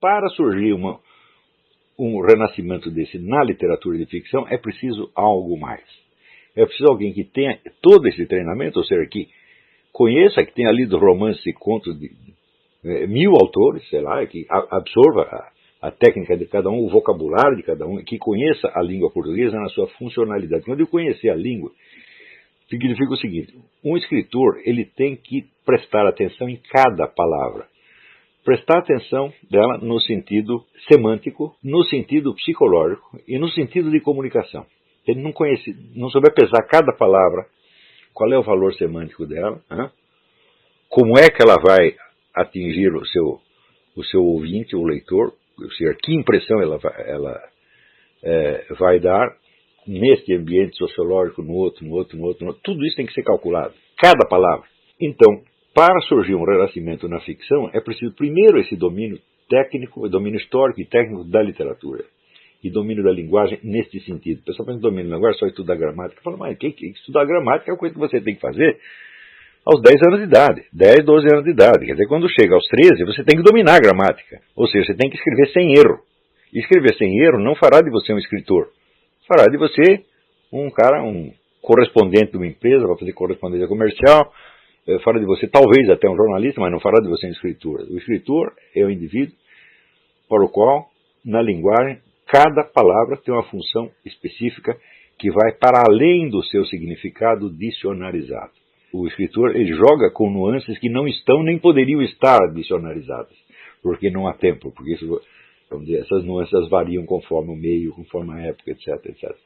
para surgir um renascimento desse na literatura de ficção, é preciso algo mais. É preciso alguém que tenha todo esse treinamento, ou seja, que conheça, que tenha lido romances e contos de 1000 autores, sei lá, que absorva a técnica de cada um, o vocabulário de cada um, que conheça a língua portuguesa na sua funcionalidade. Quando eu conhecer a língua, significa o seguinte: um escritor, ele tem que prestar atenção em cada palavra. Prestar atenção dela no sentido semântico, no sentido psicológico e no sentido de comunicação. Ele não souber pesar cada palavra, qual é o valor semântico dela, né? Como é que ela vai atingir o seu ouvinte, o leitor, ou seja, que impressão ela vai dar neste ambiente sociológico, no outro. Tudo isso tem que ser calculado, cada palavra. Então, para surgir um renascimento na ficção, é preciso primeiro esse domínio técnico, domínio histórico e técnico da literatura. E domínio da linguagem neste sentido. O pessoal pensa que domínio da linguagem só estudar gramática. Fala, mas estudar gramática é uma coisa que você tem que fazer aos 10 anos de idade, 10, 12 anos de idade. Quer dizer, quando chega aos 13, você tem que dominar a gramática. Ou seja, você tem que escrever sem erro. E escrever sem erro não fará de você um escritor. Fará de você um correspondente de uma empresa, vai fazer correspondência comercial, fará de você talvez até um jornalista, mas não fará de você um escritor. O escritor é o indivíduo para o qual, na linguagem, cada palavra tem uma função específica que vai para além do seu significado dicionarizado. O escritor, ele joga com nuances que não estão nem poderiam estar dicionarizadas, porque não há tempo, porque isso, vamos dizer, essas nuances variam conforme o meio, conforme a época, etc.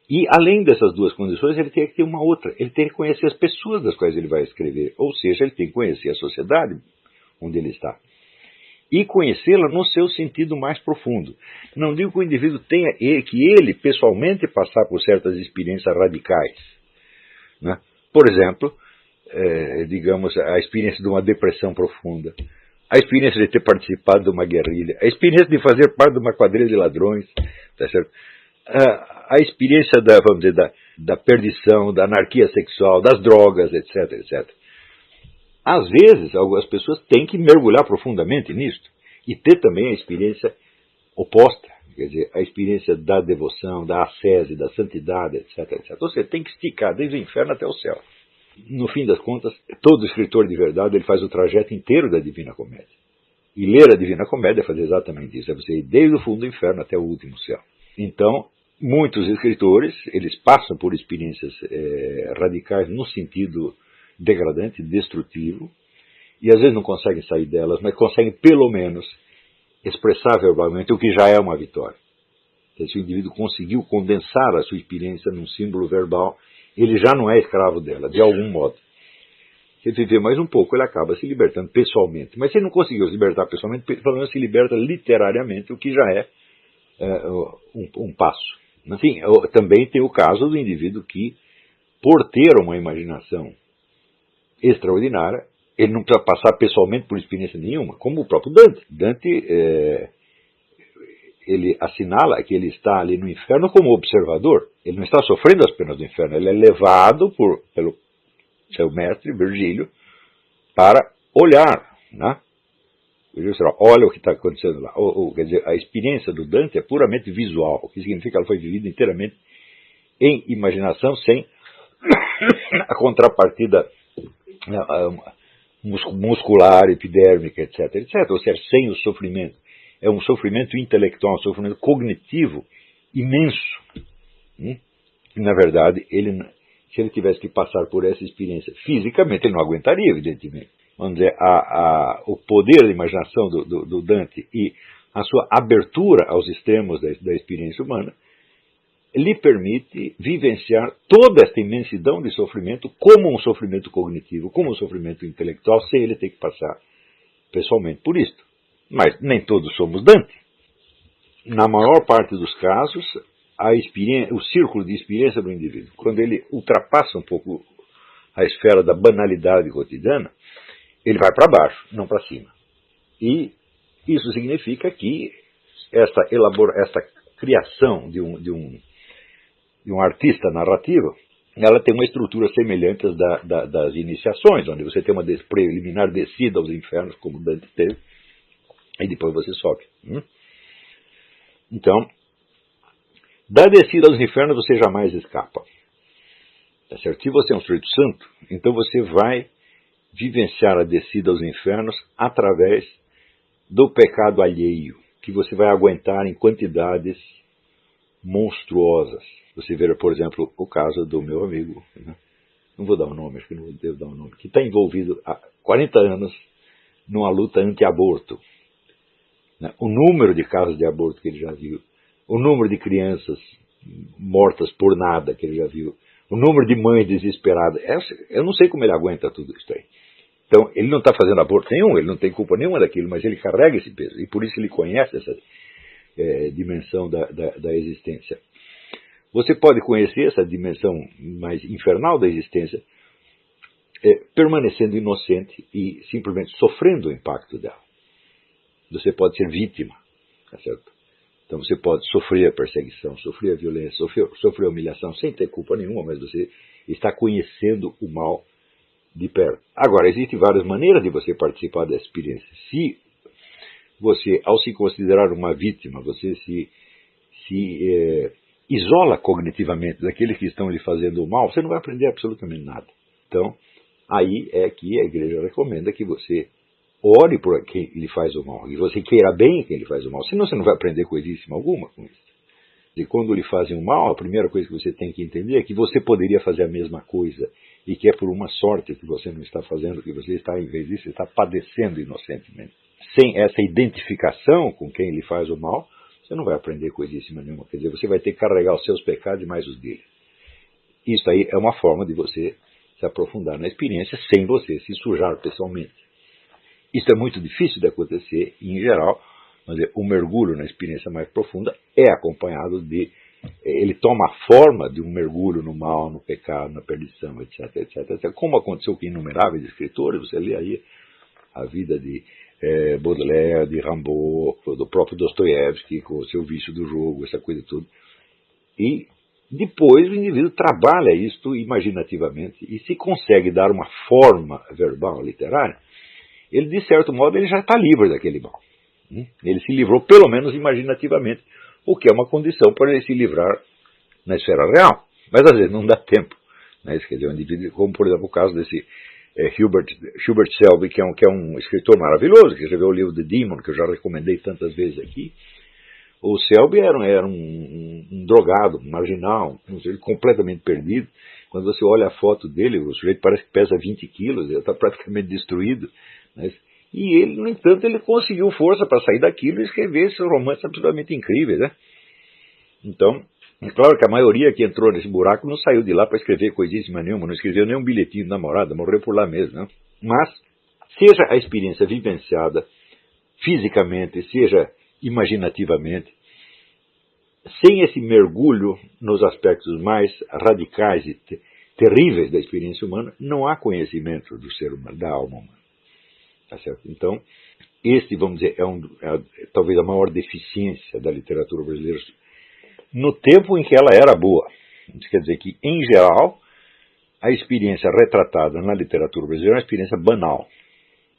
E além dessas duas condições, ele tem que ter uma outra. Ele tem que conhecer as pessoas das quais ele vai escrever, ou seja, ele tem que conhecer a sociedade onde ele está. E conhecê-la no seu sentido mais profundo. Não digo que o indivíduo tenha que ele, pessoalmente, passar por certas experiências radicais, né? Por exemplo, digamos, a experiência de uma depressão profunda, a experiência de ter participado de uma guerrilha, a experiência de fazer parte de uma quadrilha de ladrões, tá certo? A experiência da perdição, da anarquia sexual, das drogas, etc. Às vezes, algumas pessoas têm que mergulhar profundamente nisto e ter também a experiência oposta, quer dizer, a experiência da devoção, da ascese, da santidade, etc. Você tem que esticar desde o inferno até o céu. No fim das contas, todo escritor de verdade, ele faz o trajeto inteiro da Divina Comédia. E ler a Divina Comédia é fazer exatamente isso, é você ir desde o fundo do inferno até o último céu. Então, muitos escritores, eles passam por experiências radicais no sentido degradante, destrutivo, e às vezes não conseguem sair delas, mas conseguem pelo menos expressar verbalmente o que já é uma vitória. Se o indivíduo conseguiu condensar a sua experiência num símbolo verbal, ele já não é escravo dela, de algum modo. Se ele viver mais um pouco, ele acaba se libertando pessoalmente. Mas se ele não conseguiu se libertar pessoalmente, pelo menos se liberta literariamente, o que já é um passo. Enfim, também tem o caso do indivíduo que, por ter uma imaginação extraordinária, ele não precisa passar pessoalmente por experiência nenhuma, como o próprio Dante. Dante, ele assinala que ele está ali no inferno como observador. Ele não está sofrendo as penas do inferno, ele é levado pelo seu mestre, Virgílio, para olhar, né? Olha o que está acontecendo lá. Quer dizer, a experiência do Dante é puramente visual, o que significa que ela foi vivida inteiramente em imaginação, sem a contrapartida muscular, epidérmica, etc. Ou seja, sem o sofrimento. É um sofrimento intelectual, um sofrimento cognitivo imenso. Na verdade, se ele tivesse que passar por essa experiência fisicamente, ele não aguentaria, evidentemente. Vamos dizer, o poder da imaginação do Dante e a sua abertura aos extremos da experiência humana lhe permite vivenciar toda esta imensidão de sofrimento como um sofrimento cognitivo, como um sofrimento intelectual, sem ele ter que passar pessoalmente por isto. Mas nem todos somos Dante. Na maior parte dos casos, o círculo de experiência do indivíduo, quando ele ultrapassa um pouco a esfera da banalidade cotidiana, ele vai para baixo, não para cima. E isso significa que esta criação de um artista narrativo, ela tem uma estrutura semelhante às das iniciações, onde você tem uma preliminar descida aos infernos, como Dante teve, Aí depois você sobe. Então, da descida aos infernos você jamais escapa. Tá certo? Se você é um sujeito santo, então você vai vivenciar a descida aos infernos através do pecado alheio, que você vai aguentar em quantidades monstruosas. Você vê, por exemplo, o caso do meu amigo, né? Não vou dar o nome, acho que não devo dar o nome, que está envolvido há 40 anos numa luta anti-aborto. Né? O número de casos de aborto que ele já viu, o número de crianças mortas por nada que ele já viu, o número de mães desesperadas, eu não sei como ele aguenta tudo isso aí. Então, ele não está fazendo aborto nenhum, ele não tem culpa nenhuma daquilo, mas ele carrega esse peso, e por isso ele conhece essa dimensão da existência. Você pode conhecer essa dimensão mais infernal da existência permanecendo inocente e simplesmente sofrendo o impacto dela. Você pode ser vítima, tá certo? Então você pode sofrer a perseguição, sofrer a violência, sofrer a humilhação sem ter culpa nenhuma, mas você está conhecendo o mal de perto. Agora, existem várias maneiras de você participar dessa experiência. Se você, ao se considerar uma vítima, você se isola cognitivamente daqueles que estão lhe fazendo o mal, você não vai aprender absolutamente nada. Então, aí é que a igreja recomenda que você ore por quem lhe faz o mal, e você queira bem quem lhe faz o mal, senão você não vai aprender coisíssima alguma com isso. E quando lhe fazem o mal, a primeira coisa que você tem que entender é que você poderia fazer a mesma coisa, e que é por uma sorte que você não está fazendo, que você está, em vez disso, está padecendo inocentemente. Sem essa identificação com quem lhe faz o mal, você não vai aprender coisíssima nenhuma. Quer dizer, você vai ter que carregar os seus pecados e mais os dele. Isso aí é uma forma de você se aprofundar na experiência sem você se sujar pessoalmente. Isso é muito difícil de acontecer e, em geral, o mergulho na experiência mais profunda é acompanhado de... Ele toma a forma de um mergulho no mal, no pecado, na perdição, etc, etc, etc. Como aconteceu com inumeráveis escritores, você lê aí a vida de Baudelaire, de Rimbaud, do próprio Dostoiévski, com o seu vício do jogo, essa coisa toda. E depois o indivíduo trabalha isto imaginativamente e se consegue dar uma forma verbal, literária, ele, de certo modo, ele já está livre daquele mal. Ele se livrou, pelo menos imaginativamente, o que é uma condição para ele se livrar na esfera real. Mas às vezes não dá tempo. Né? Quer dizer, um indivíduo, como por exemplo o caso desse Hubert Selby, que é um escritor maravilhoso, que escreveu o livro The Demon, que eu já recomendei tantas vezes aqui. O Selby era um drogado, um marginal, um sujeito completamente perdido. Quando você olha a foto dele, o sujeito parece que pesa 20 quilos, ele está praticamente destruído. Né? E ele, no entanto, ele conseguiu força para sair daquilo e escrever esses romances absolutamente incríveis. Né? Então, é claro que a maioria que entrou nesse buraco não saiu de lá para escrever coisíssima nenhuma, não escreveu nem um bilhetinho de namorada, morreu por lá mesmo. Né? Mas, seja a experiência vivenciada fisicamente, seja imaginativamente, sem esse mergulho nos aspectos mais radicais e terríveis da experiência humana, não há conhecimento do ser humano, da alma humana. Tá certo? Então, este, vamos dizer, talvez a maior deficiência da literatura brasileira no tempo em que ela era boa. Isso quer dizer que, em geral, a experiência retratada na literatura brasileira é uma experiência banal.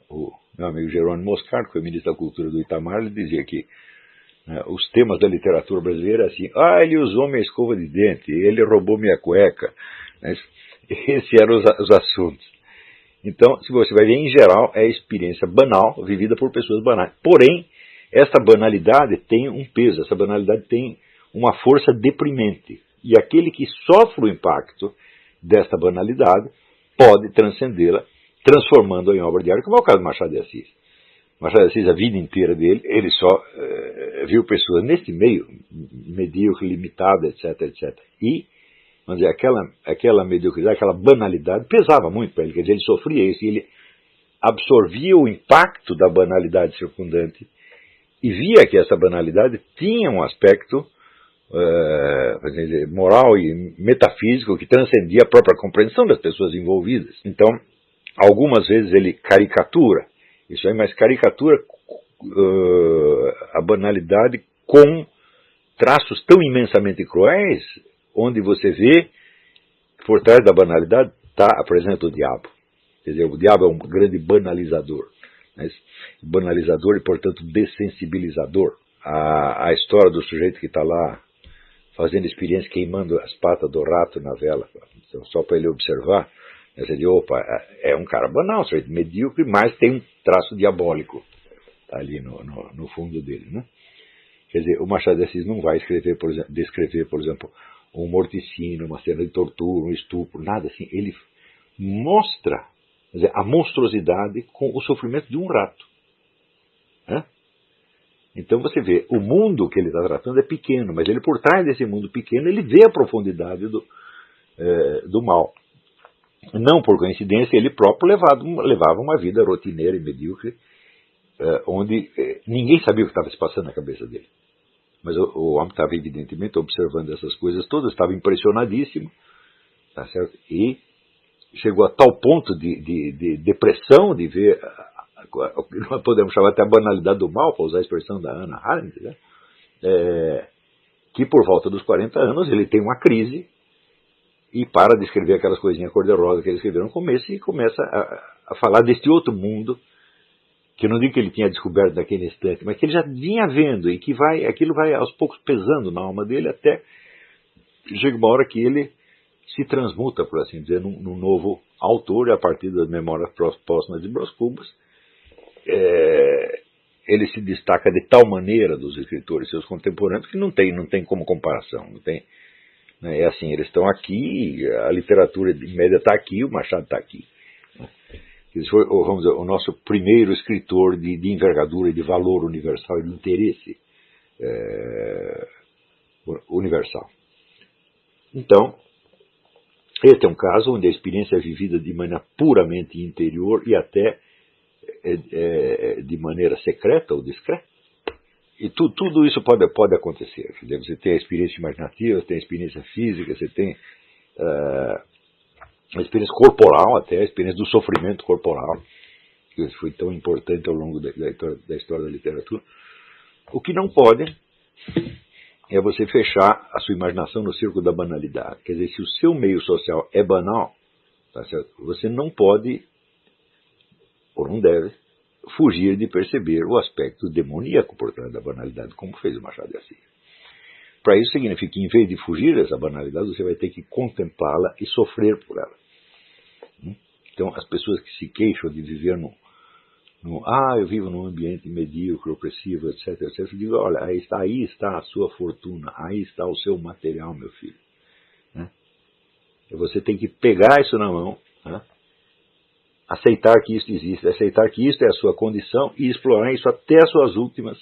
O meu amigo Jerônimo Moscardo, que foi ministro da Cultura do Itamar, ele dizia que os temas da literatura brasileira assim, ele usou minha escova de dente, ele roubou minha cueca. Esses eram os assuntos. Então, se você vai ver, em geral, é a experiência banal, vivida por pessoas banais. Porém, essa banalidade tem um peso, essa banalidade tem uma força deprimente. E aquele que sofre o impacto desta banalidade pode transcendê-la, transformando-a em obra de arte, como é o caso do Machado de Assis. Machado de Assis, a vida inteira dele, ele só viu pessoas neste meio, medíocre, limitada, etc, etc. E, vamos dizer, aquela mediocridade, aquela banalidade, pesava muito para ele. Quer dizer, ele sofria isso, e ele absorvia o impacto da banalidade circundante e via que essa banalidade tinha um aspecto moral e metafísico que transcendia a própria compreensão das pessoas envolvidas. Então, algumas vezes ele caricatura isso aí, mas caricatura a banalidade com traços tão imensamente cruéis, onde você vê que por trás da banalidade está, apresenta o diabo. Quer dizer, o diabo é um grande banalizador. Mas banalizador e, portanto, dessensibilizador. A história do sujeito que está lá fazendo experiência, queimando as patas do rato na vela, então, só para ele observar, você diz, opa, é um cara banal, sujeito medíocre, mas tem um traço diabólico ali no fundo dele, né? Quer dizer, o Machado de Assis não vai descrever, por exemplo, um morticínio, uma cena de tortura, um estupro, nada assim. Ele mostra, quer dizer, a monstruosidade com o sofrimento de um rato, né? Então você vê, o mundo que ele está tratando é pequeno, mas ele, por trás desse mundo pequeno, ele vê a profundidade do mal. Não por coincidência, ele próprio levava uma vida rotineira e medíocre, onde ninguém sabia o que estava se passando na cabeça dele. Mas o homem estava evidentemente observando essas coisas todas, estava impressionadíssimo, tá certo? E chegou a tal ponto de depressão, de ver o que nós podemos chamar até a banalidade do mal, para usar a expressão da Hannah Arendt, né? Que por volta dos 40 anos ele tem uma crise e para de escrever aquelas coisinhas cor-de-rosa que ele escreveu no começo e começa a falar deste outro mundo, que eu não digo que ele tinha descoberto naquele instante, mas que ele já vinha vendo e que aquilo vai aos poucos pesando na alma dele até que chega uma hora que ele se transmuta, por assim dizer, num novo autor, e a partir das memórias póstumas de Brás Cubas, ele se destaca de tal maneira dos escritores seus contemporâneos que não tem como comparação, não tem, né? É assim, eles estão aqui, a literatura média está aqui, o Machado está aqui. Esse foi, vamos dizer, o nosso primeiro escritor de envergadura e de valor universal e de interesse universal. Então, este é um caso onde a experiência é vivida de maneira puramente interior e até de maneira secreta ou discreta. E tudo isso pode acontecer. Você tem a experiência imaginativa, você tem a experiência física, você tem a experiência corporal, até a experiência do sofrimento corporal, que foi tão importante ao longo da história da literatura. O que não pode é você fechar a sua imaginação no círculo da banalidade. Quer dizer, se o seu meio social é banal, tá certo? Você não pode, ou não deve, fugir de perceber o aspecto demoníaco por trás da banalidade, como fez o Machado de Assis. Para isso significa que, em vez de fugir dessa banalidade, você vai ter que contemplá-la e sofrer por ela. Então, as pessoas que se queixam de viver eu vivo num ambiente medíocre, opressivo, etc., eu digo, olha, aí está a sua fortuna, aí está o seu material, meu filho. Né? E você tem que pegar isso na mão, né? Aceitar que isso existe, aceitar que isso é a sua condição e explorar isso até as suas últimas